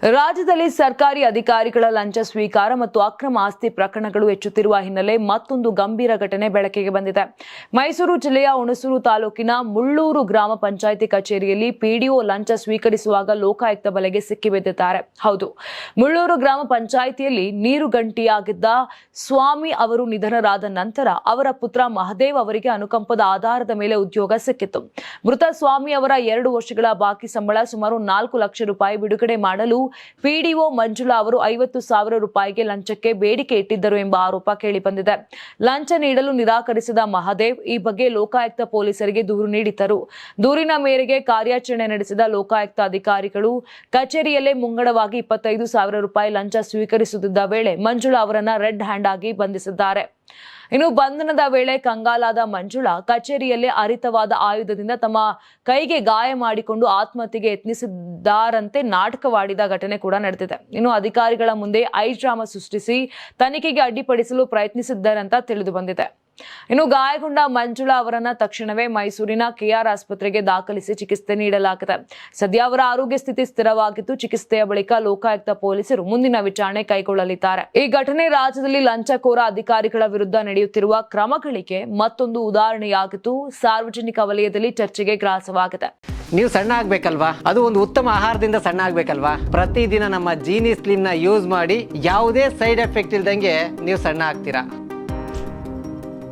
ರಾಜ್ಯದಲ್ಲಿ ಸರ್ಕಾರಿ ಅಧಿಕಾರಿಗಳ ಲಂಚ ಸ್ವೀಕಾರ ಮತ್ತು ಅಕ್ರಮ ಆಸ್ತಿ ಪ್ರಕರಣಗಳು ಹೆಚ್ಚುತ್ತಿರುವ ಹಿನ್ನೆಲೆ ಮತ್ತೊಂದು ಗಂಭೀರ ಘಟನೆ ಬೆಳಕಿಗೆ ಬಂದಿದೆ. ಮೈಸೂರು ಜಿಲ್ಲೆಯ ಹುಣಸೂರು ತಾಲೂಕಿನ ಮುಳ್ಳೂರು ಗ್ರಾಮ ಪಂಚಾಯಿತಿ ಕಚೇರಿಯಲ್ಲಿ ಪಿಡಿಒ ಲಂಚ ಸ್ವೀಕರಿಸುವಾಗ ಲೋಕಾಯುಕ್ತ ಬಲೆಗೆ ಸಿಕ್ಕಿಬಿದ್ದಿದ್ದಾರೆ. ಹೌದು, ಮುಳ್ಳೂರು ಗ್ರಾಮ ಪಂಚಾಯಿತಿಯಲ್ಲಿ ನೀರುಗಂಟಿಯಾಗಿದ್ದ ಸ್ವಾಮಿ ಅವರು ನಿಧನರಾದ ನಂತರ ಅವರ ಪುತ್ರ ಮಹದೇವ್ ಅವರಿಗೆ ಅನುಕಂಪದ ಆಧಾರದ ಮೇಲೆ ಉದ್ಯೋಗ ಸಿಕ್ಕಿತ್ತು. ಮೃತ ಸ್ವಾಮಿ ಅವರ 2 ವರ್ಷಗಳ ಬಾಕಿ ಸಂಬಳ ಸುಮಾರು 4 ಲಕ್ಷ ರೂಪಾಯಿ ಬಿಡುಗಡೆ ಮಾಡಲು ಪಿಡಿಒ ಮಂಜುಳಾ ಅವರು 50,000 ರೂಪಾಯಿಗೆ ಲಂಚಕ್ಕೆ ಬೇಡಿಕೆ ಇಟ್ಟಿದ್ದರು ಎಂಬ ಆರೋಪ ಕೇಳಿಬಂದಿದೆ. ಲಂಚ ನೀಡಲು ನಿರಾಕರಿಸಿದ ಮಹದೇವ್ ಈ ಬಗ್ಗೆ ಲೋಕಾಯುಕ್ತ ಪೊಲೀಸರಿಗೆ ದೂರು ನೀಡಿದ್ದರು. ದೂರಿನ ಮೇರೆಗೆ ಕಾರ್ಯಾಚರಣೆ ನಡೆಸಿದ ಲೋಕಾಯುಕ್ತ ಅಧಿಕಾರಿಗಳು ಕಚೇರಿಯಲ್ಲೇ ಮುಂಗಡವಾಗಿ 25,000 ರೂಪಾಯಿ ಲಂಚ ಸ್ವೀಕರಿಸುತ್ತಿದ್ದ ವೇಳೆ ಮಂಜುಳಾ ಅವರನ್ನ ರೆಡ್ ಹ್ಯಾಂಡ್ ಆಗಿ ಬಂಧಿಸಿದ್ದಾರೆ. ಇನ್ನು ಬಂಧನದ ವೇಳೆ ಕಂಗಾಲಾದ ಮಂಜುಳಾ ಕಚೇರಿಯಲ್ಲೇ ಹರಿತವಾದ ಆಯುಧದಿಂದ ತಮ್ಮ ಕೈಗೆ ಗಾಯ ಮಾಡಿಕೊಂಡು ಆತ್ಮಹತ್ಯೆಗೆ ಯತ್ನಿಸಿದ್ದಾರಂತೆ ನಾಟಕವಾಡಿದ ಘಟನೆ ಕೂಡ ನಡೆದಿದೆ. ಇನ್ನು ಅಧಿಕಾರಿಗಳ ಮುಂದೆ ಐಡ್ರಾಮಾ ಸೃಷ್ಟಿಸಿ ತನಿಖೆಗೆ ಅಡ್ಡಿಪಡಿಸಲು ಪ್ರಯತ್ನಿಸಿದ್ದಾರಂತ ತಿಳಿದು ಬಂದಿದೆ. ಇನ್ನು ಗಾಯಗೊಂಡ ಮಂಜುಳಾ ಅವರನ್ನ ತಕ್ಷಣವೇ ಮೈಸೂರಿನ ಕೆಆರ್ ಆಸ್ಪತ್ರೆಗೆ ದಾಖಲಿಸಿ ಚಿಕಿತ್ಸೆ ನೀಡಲಾಗಿದೆ. ಸದ್ಯ ಅವರ ಆರೋಗ್ಯ ಸ್ಥಿತಿ ಸ್ಥಿರವಾಗಿದ್ದು ಚಿಕಿತ್ಸೆಯ ಬಳಿಕ ಲೋಕಾಯುಕ್ತ ಪೊಲೀಸರು ಮುಂದಿನ ವಿಚಾರಣೆ ಕೈಗೊಳ್ಳಲಿದ್ದಾರೆ. ಈ ಘಟನೆ ರಾಜ್ಯದಲ್ಲಿ ಲಂಚಕೋರ ಅಧಿಕಾರಿಗಳ ವಿರುದ್ಧ ನಡೆಯುತ್ತಿರುವ ಕ್ರಮಗಳಿಗೆ ಮತ್ತೊಂದು ಉದಾಹರಣೆಯಾಗಿದ್ದು ಸಾರ್ವಜನಿಕ ವಲಯದಲ್ಲಿ ಚರ್ಚೆಗೆ ಗ್ರಾಸವಾಗಿದೆ. ನೀವು ಸಣ್ಣ ಆಗ್ಬೇಕಲ್ವಾ? ಅದು ಒಂದು ಉತ್ತಮ ಆಹಾರದಿಂದ ಸಣ್ಣ ಆಗ್ಬೇಕಲ್ವಾ? ಪ್ರತಿದಿನ ನಮ್ಮ ಜೀನಿ ಸ್ಲಿಮ್ ನ ಯೂಸ್ ಮಾಡಿ ಯಾವುದೇ ಸೈಡ್ ಎಫೆಕ್ಟ್ ಇಲ್ದಂಗೆ ನೀವು ಸಣ್ಣ ಆಗ್ತೀರಾ.